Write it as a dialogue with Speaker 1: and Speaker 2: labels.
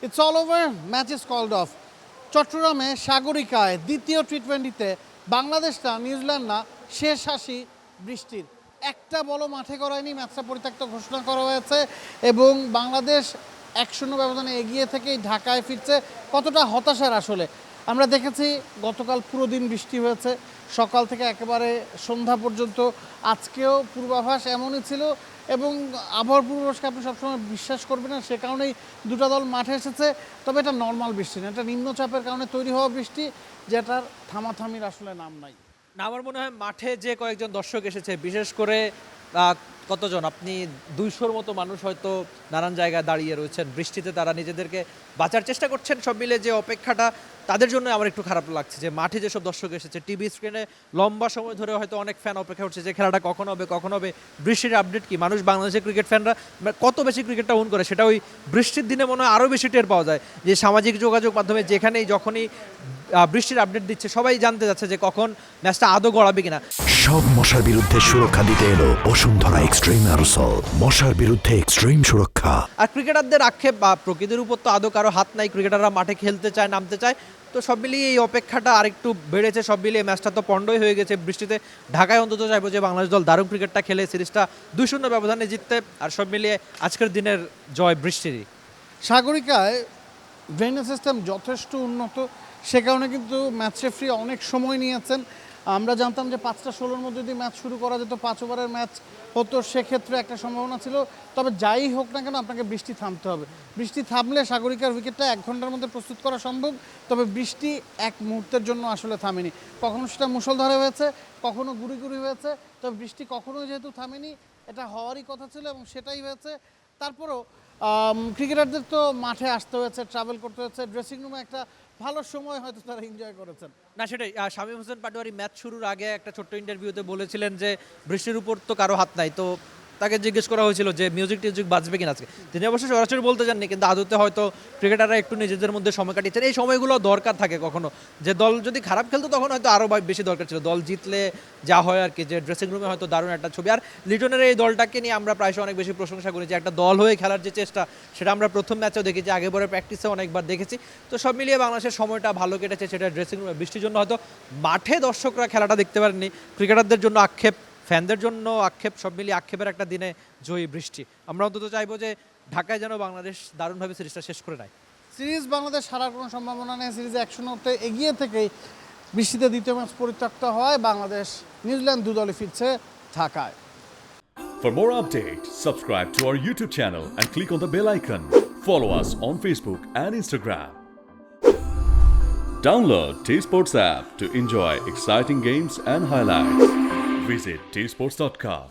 Speaker 1: It's all over, match is called off. চট্টগ্রামে সাগরিকায় দ্বিতীয় টি-20-তে বাংলাদেশ না নিউজিল্যান্ড না, শেষ হাসি বৃষ্টির। একটা বলও মাঠে করায়নি, ম্যাচটা পরিত্যক্ত ঘোষণা করা হয়েছে এবং বাংলাদেশ 1-0 ব্যবধানে এগিয়ে থেকেই ঢাকায় ফিরছে। কতটা হতাশার আসলে আমরা দেখেছি, গতকাল পুরো দিন বৃষ্টি হয়েছে, সকাল থেকে একেবারে সন্ধ্যা পর্যন্ত। আজকেও পূর্বাভাস এমনই ছিল এবং আবহাওয়ার পূর্বাভাসকে আপনি সবসময় বিশ্বাস করবেন না, সে কারণেই দুটো দল মাঠে এসেছে। তবে এটা নর্মাল বৃষ্টি না, এটা নিম্নচাপের কারণে তৈরি হওয়া বৃষ্টি, যেটার থামাথামির আসলে নাম নাই।
Speaker 2: না, আমার মনে হয় মাঠে যে কয়েকজন দর্শক এসেছে, বিশেষ করে কতজন, আপনি 200-র মতো মানুষ হয়তো নানান জায়গায় দাঁড়িয়ে রয়েছেন বৃষ্টিতে, তারা নিজেদেরকে বাঁচার চেষ্টা করছেন। সব মিলে যে অপেক্ষাটা, তাদের জন্য আমার একটু খারাপ লাগছে যে মাঠে যেসব দর্শক এসেছে, টিভি স্ক্রিনে লম্বা সময় ধরে হয়তো অনেক ফ্যান অপেক্ষা করছে যে খেলাটা কখন হবে কখন হবে, বৃষ্টির আপডেট কি। মানুষ, বাংলাদেশের ক্রিকেট ফ্যানরা কত বেশি ক্রিকেটটা ওন করে, সেটা ওই বৃষ্টির দিনে মনে হয় আরও বেশি টের পাওয়া যায়। যে সামাজিক যোগাযোগ মাধ্যমে যেখানেই যখনই বৃষ্টির আপডেট দিচ্ছে, সবাই জানতে যাচ্ছে যে কখন ম্যাচটা আদৌ গড়াবে কিনা।
Speaker 3: সব মশার বিরুদ্ধে সুরক্ষা দিতে এলো বসুন্ধরা এক্সট্রিম অ্যারোসল, মশার বিরুদ্ধে এক্সট্রিম সুরক্ষা।
Speaker 2: আর ক্রিকেটারদের আক্ষেপ বা প্রকৃতির উপর তো আদৌ কারো হাত নাই, ক্রিকেটাররা মাঠে খেলতে চায়, নামতে চায়। তো সব মিলিয়ে এই অপেক্ষাটা আরেকটু বেড়েছে, সব মিলিয়ে ম্যাচটা তো পন্ডই হয়ে গেছে বৃষ্টিতে। ঢাকায় অন্তত চাইবো যে বাংলাদেশ দল দারুণ ক্রিকেটটা খেলে সিরিজটা 2-0 ব্যবধানে জিততে। আর সব মিলিয়ে আজকের দিনের জয় বৃষ্টিরই।
Speaker 1: সাগরিকায় ড্রেনেজ সিস্টেম যথেষ্ট উন্নত, সে কারণে কিন্তু ম্যাচ রেফারি অনেক সময় নিয়েছেন। আমরা জানতাম যে 5টা 16-র মধ্যে যদি ম্যাচ শুরু করা যেত, 5 ওভারের ম্যাচ হতো, সেক্ষেত্রে একটা সম্ভাবনা ছিল। তবে যাই হোক না কেন, আপনাকে বৃষ্টি থামতে হবে। বৃষ্টি থামলে সাগরিকার উইকেটটা 1 ঘন্টার মধ্যে প্রস্তুত করা সম্ভব। তবে বৃষ্টি এক মুহূর্তের জন্য আসলে থামেনি, কখনো সেটা মুষলধারে হয়েছে, কখনো গুড়ি গুড়ি হয়েছে। তবে বৃষ্টি কখনোই যেহেতু থামেনি, এটা হওয়ারই কথা ছিল এবং সেটাই হয়েছে। তারপরও ক্রিকেটারদের তো মাঠে আসতে হয়েছে, ট্রাভেল করতে হয়েছে, ড্রেসিং রুমে একটা ভালো সময় হয়তো তারা এনজয় করেছেন।
Speaker 2: না, সেটাই। শামীম হোসেন পাটোয়ারি ম্যাচ শুরুর আগে একটা ছোট্ট ইন্টারভিউতে বলেছিলেন যে বৃষ্টির উপর তো কারো হাত নাই। তো তাকে জিজ্ঞেস করা হয়েছিল যে মিউজিক টিউজিক বাজবে কিনা আজকে, তিনি অবশ্যই সরাসরি বলতে চাননি, কিন্তু আদতে হয়তো ক্রিকেটাররা একটু নিজেদের মধ্যে সময় কাটিয়েছেন। এই সময়গুলো দরকার থাকে কখনো, যে দল যদি খারাপ খেলতো তখন হয়তো আরও বেশি দরকার ছিল। দল জিতলে যা হয় আর কি, যে ড্রেসিং রুমে হয়তো দারুণ একটা ছবি। আর লিটনের এই দলটাকে নিয়ে আমরা প্রায়শই অনেক বেশি প্রশংসা করি, যে একটা দল হয়ে খেলার যে চেষ্টা, সেটা আমরা প্রথম ম্যাচেও দেখেছি, আগে পরে প্র্যাকটিসে অনেকবার দেখেছি। তো সব মিলিয়ে বাংলাদেশের সময়টা ভালো কেটেছে, সেটা ড্রেসিং রুমে। বৃষ্টির জন্য হয়তো মাঠে দর্শকরা খেলাটা দেখতে পারেননি, ক্রিকেটারদের জন্য আক্ষেপ, ফ্যানদের জন্য আক্ষেপ, সব মিলিয়ে আক্ষেপের একটা দিনে জয়ী বৃষ্টি। আমরা অন্তত চাইবো যে ঢাকায় যেন বাংলাদেশ দারুণভাবে সিরিজটা শেষ করে নেয়।
Speaker 1: সিরিজ বাংলাদেশ হারার কোনো সম্ভাবনা নেই। সিরিজে 1-0-তে এগিয়ে থেকেই বৃষ্টিতে দ্বিতীয় ম্যাচ পরিত্যক্ত হয়। বাংলাদেশ নিউজিল্যান্ড দুদলই ফিরছে ঢাকায়।
Speaker 4: For more updates, subscribe to our YouTube channel and click on the bell icon. Follow us on Facebook and Instagram. Download T-Sports app to enjoy exciting games and highlights. Visit tsports.com.